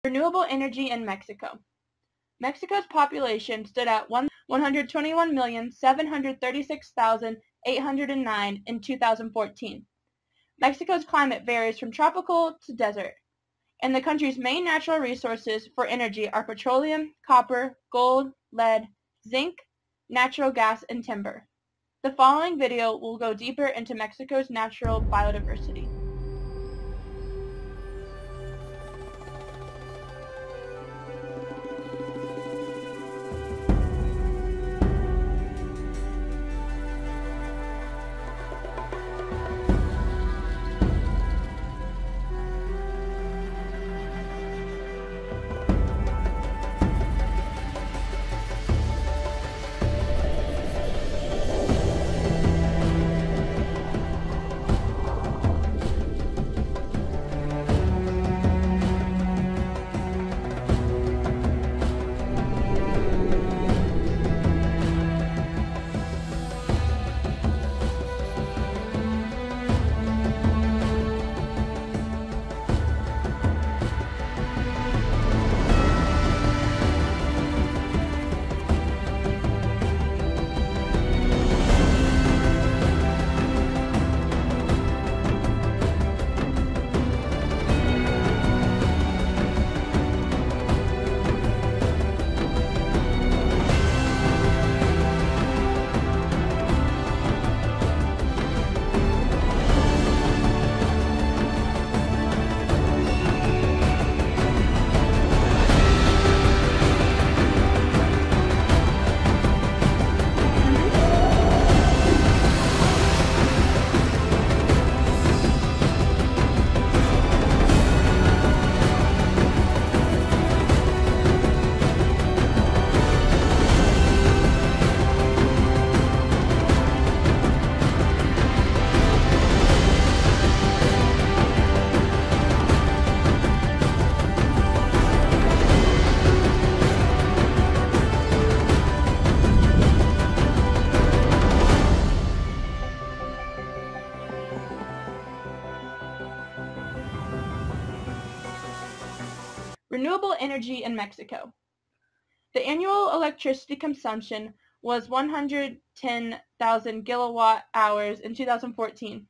Renewable energy in Mexico. Mexico's population stood at 121,736,809 in 2014. Mexico's climate varies from tropical to desert, and the country's main natural resources for energy are petroleum, copper, gold, lead, zinc, natural gas, and timber. The following video will go deeper into Mexico's natural biodiversity. Renewable energy in Mexico. The annual electricity consumption was 110,000 kilowatt hours in 2014.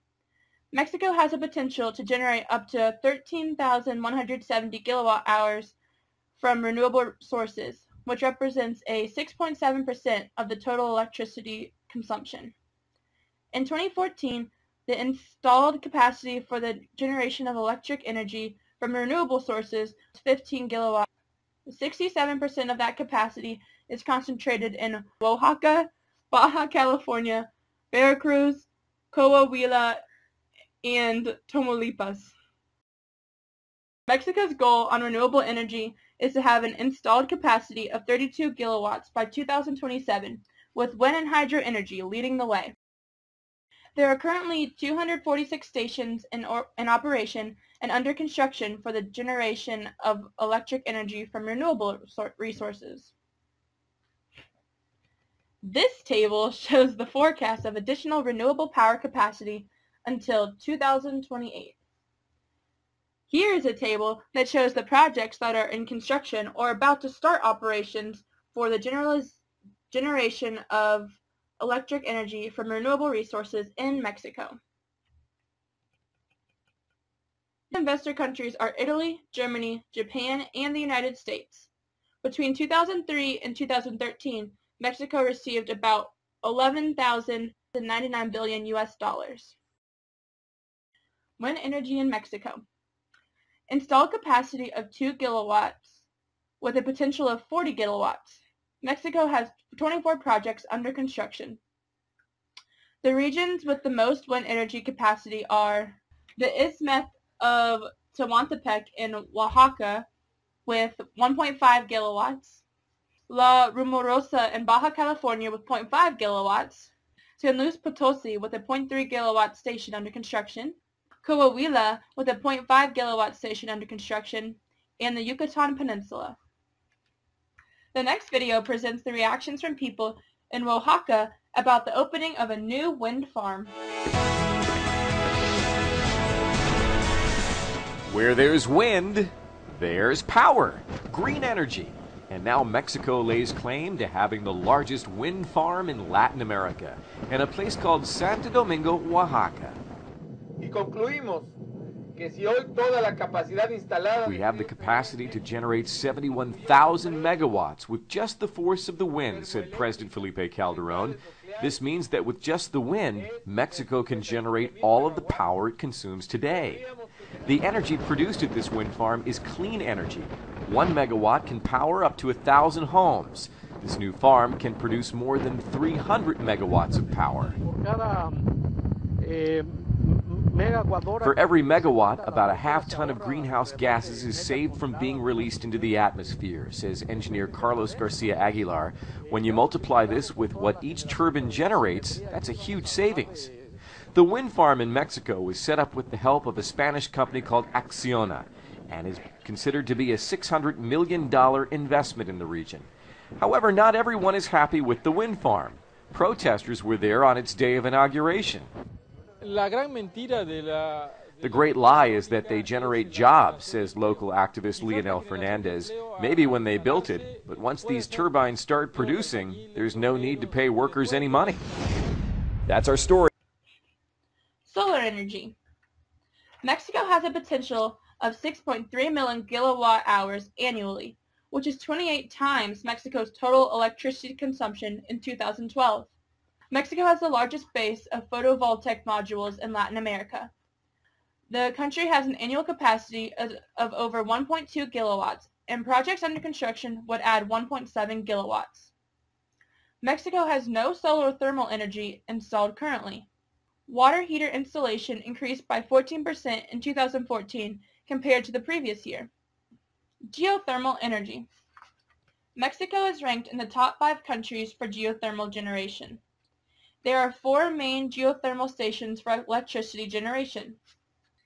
Mexico has the potential to generate up to 13,170 kilowatt hours from renewable sources, which represents a 6.7% of the total electricity consumption. In 2014, the installed capacity for the generation of electric energy from renewable sources is 15 kilowatts. 67% of that capacity is concentrated in Oaxaca, Baja California, Veracruz, Coahuila, and Tamaulipas. Mexico's goal on renewable energy is to have an installed capacity of 32 kilowatts by 2027, with wind and hydro energy leading the way. There are currently 246 stations in operation and under construction for the generation of electric energy from renewable resources. This table shows the forecast of additional renewable power capacity until 2028. Here is a table that shows the projects that are in construction or about to start operations for the generation of electric energy from renewable resources in Mexico. Investor countries are Italy, Germany, Japan, and the United States. Between 2003 and 2013, Mexico received about $11,099 billion US. Wind energy in Mexico. Installed capacity of 2 gigawatts with a potential of 40 gigawatts. Mexico has 24 projects under construction. The regions with the most wind energy capacity are the Isthmus of Tehuantepec in Oaxaca with 1.5 gigawatts, La Rumorosa in Baja California with 0.5 gigawatts, San Luis Potosi with a 0.3 gigawatt station under construction, Coahuila with a 0.5 gigawatt station under construction, and the Yucatan Peninsula. The next video presents the reactions from people in Oaxaca about the opening of a new wind farm. Where there's wind, There's power, green energy, and now Mexico lays claim to having the largest wind farm in Latin America, in a place called Santo Domingo, Oaxaca. Y concluimos que si hoy toda la capacidad instalada We have the capacity to generate 71,000 megawatts with just the force of the wind, said President Felipe Calderon. This means that with just the wind, Mexico can generate all of the power it consumes today. The energy produced at this wind farm is clean energy. 1 megawatt can power up to 1,000 homes. This new farm can produce more than 300 megawatts of power. For every megawatt, about a half-ton of greenhouse gases is saved from being released into the atmosphere, says engineer Carlos Garcia Aguilar. When you multiply this with what each turbine generates, that's a huge savings. The wind farm in Mexico was set up with the help of a Spanish company called Acciona and is considered to be a $600 million investment in the region. However, not everyone is happy with the wind farm. Protesters were there on its day of inauguration. The great lie is that they generate jobs, says local activist Leonel Fernandez. Maybe when they built it, but once these turbines start producing, there's no need to pay workers any money. That's our story. Solar energy. Mexico has a potential of 6.3 million kilowatt hours annually, which is 28 times Mexico's total electricity consumption in 2012. Mexico has the largest base of photovoltaic modules in Latin America. The country has an annual capacity of over 1.2 gigawatts, and projects under construction would add 1.7 gigawatts. Mexico has no solar thermal energy installed currently. Water heater installation increased by 14% in 2014 compared to the previous year. Geothermal energy. Mexico is ranked in the top 5 countries for geothermal generation. There are 4 main geothermal stations for electricity generation.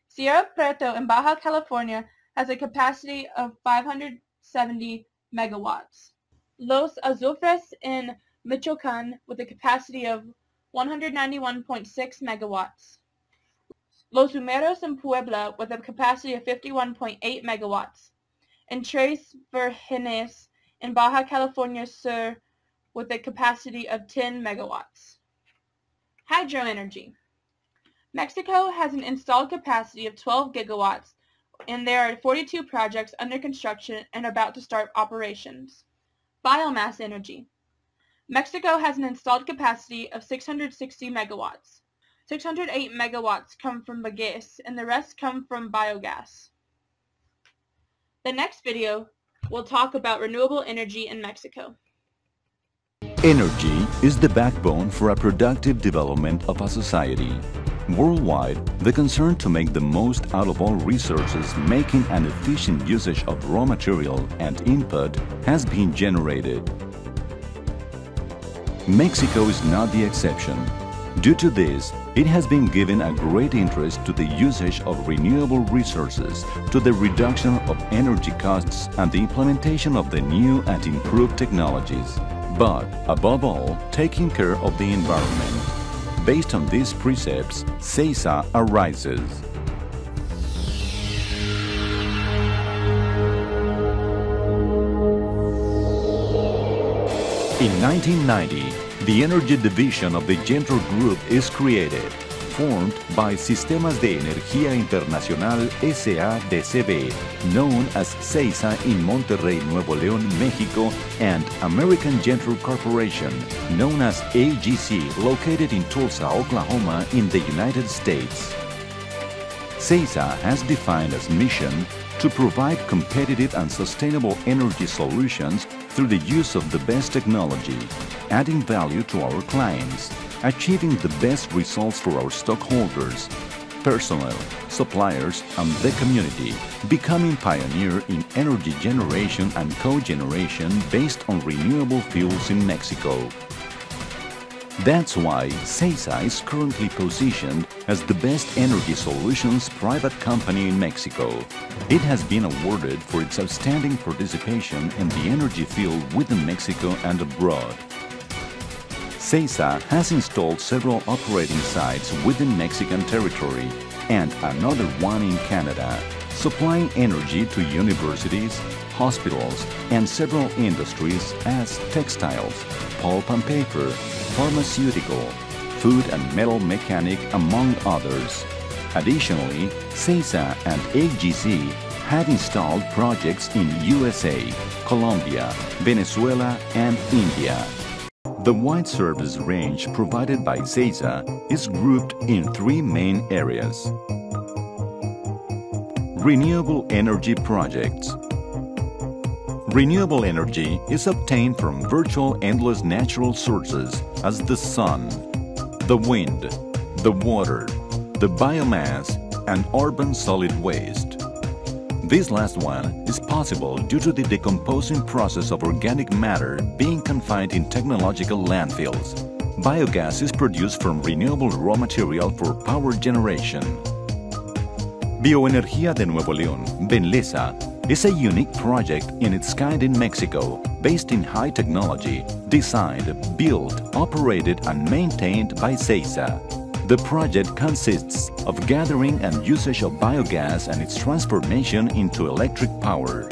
Sierra Preto in Baja California has a capacity of 570 megawatts. Los Azufres in Michoacán with a capacity of 191.6 megawatts. Los Humeros in Puebla with a capacity of 51.8 megawatts. And Tres Virgenes in Baja California Sur with a capacity of 10 megawatts. Hydro energy. Mexico has an installed capacity of 12 gigawatts, and there are 42 projects under construction and about to start operations. Biomass energy. Mexico has an installed capacity of 660 megawatts. 608 megawatts come from bagasse, and the rest come from biogas. The next video will talk about renewable energy in Mexico. Energy is the backbone for a productive development of a society. Worldwide, the concern to make the most out of all resources, making an efficient usage of raw material and input, has been generated. Mexico is not the exception. Due to this, it has been given a great interest to the usage of renewable resources, to the reduction of energy costs and the implementation of the new and improved technologies. But, above all, taking care of the environment. Based on these precepts, CEISA arises. In 1990, the energy division of the Gentro Group is created, formed by Sistemas de Energía Internacional S.A.D.C.B., known as CEISA in Monterrey, Nuevo León, Mexico, and American Gentro Corporation, known as AGC, located in Tulsa, Oklahoma, in the United States. CEISA has defined as mission to provide competitive and sustainable energy solutions through the use of the best technology, adding value to our clients, achieving the best results for our stockholders, personnel, suppliers, and the community, becoming pioneer in energy generation and cogeneration based on renewable fuels in Mexico. That's why CEISA is currently positioned as the best energy solutions private company in Mexico. It has been awarded for its outstanding participation in the energy field within Mexico and abroad. CEISA has installed several operating sites within Mexican territory and another one in Canada, supplying energy to universities, hospitals, and several industries as textiles, pulp and paper, pharmaceutical, food and metal mechanic, among others. Additionally, CESA and AGC had installed projects in USA, Colombia, Venezuela, and India. The wide service range provided by CESA is grouped in three main areas. Renewable energy projects. Renewable energy is obtained from virtual endless natural sources as the sun, the wind, the water, the biomass, and urban solid waste. This last one is possible due to the decomposing process of organic matter being confined in technological landfills. Biogas is produced from renewable raw material for power generation. Bioenergía de Nuevo León, Benlesa, is a unique project in its kind in Mexico, based in high technology, designed, built, operated, and maintained by CESA. The project consists of gathering and usage of biogas and its transformation into electric power.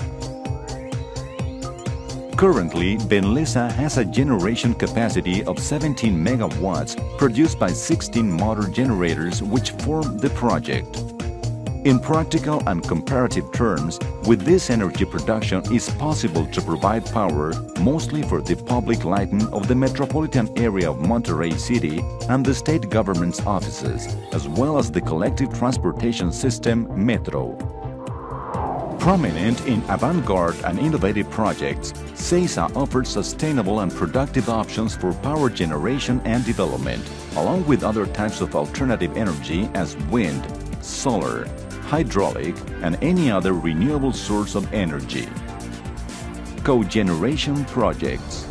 Currently, Benlesa has a generation capacity of 17 megawatts produced by 16 motor generators which form the project. In practical and comparative terms, with this energy production is possible to provide power mostly for the public lighting of the metropolitan area of Monterrey City and the state government's offices, as well as the collective transportation system Metro. Prominent in avant-garde and innovative projects, CESA offers sustainable and productive options for power generation and development, along with other types of alternative energy as wind, solar, hydraulic, and any other renewable source of energy. Cogeneration projects.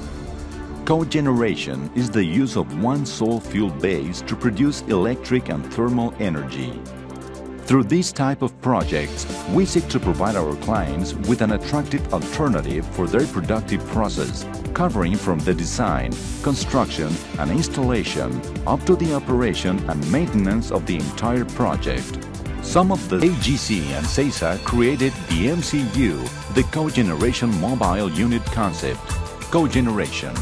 Cogeneration is the use of one sole fuel base to produce electric and thermal energy. Through this type of projects, we seek to provide our clients with an attractive alternative for their productive process, covering from the design, construction, and installation up to the operation and maintenance of the entire project. Some of the AGC and CESA created the MCU, the Cogeneration Mobile Unit concept. Cogeneration,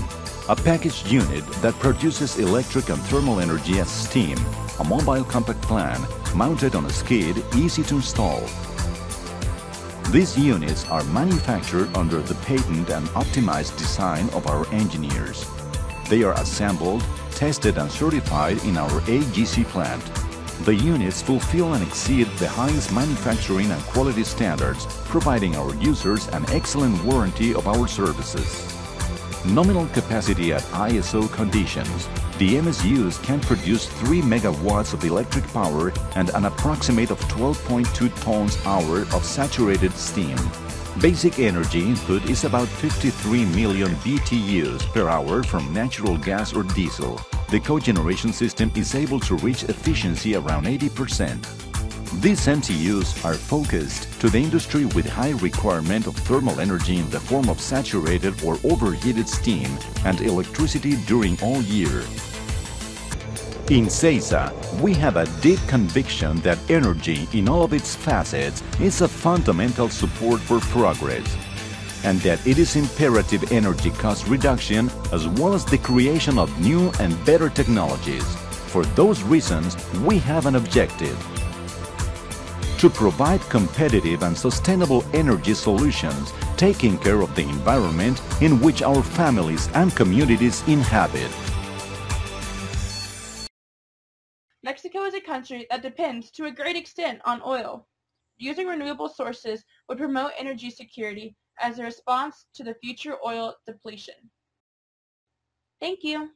a packaged unit that produces electric and thermal energy as steam, a mobile compact plan mounted on a skid, easy to install. These units are manufactured under the patent and optimized design of our engineers. They are assembled, tested and certified in our AGC plant. The units fulfill and exceed the highest manufacturing and quality standards, providing our users an excellent warranty of our services. Nominal capacity at ISO conditions. The MSUs can produce 3 megawatts of electric power and an approximate of 12.2 tons-hour of saturated steam. Basic energy input is about 53 million BTUs per hour from natural gas or diesel. The cogeneration system is able to reach efficiency around 80%. These MCUs are focused to the industry with high requirement of thermal energy in the form of saturated or overheated steam and electricity during all year. In CESA, we have a deep conviction that energy in all of its facets is a fundamental support for progress, and that it is imperative energy cost reduction as well as the creation of new and better technologies. For those reasons, we have an objective: to provide competitive and sustainable energy solutions, taking care of the environment in which our families and communities inhabit. Mexico is a country that depends to a great extent on oil. Using renewable sources would promote energy security as a response to the future oil depletion. Thank you.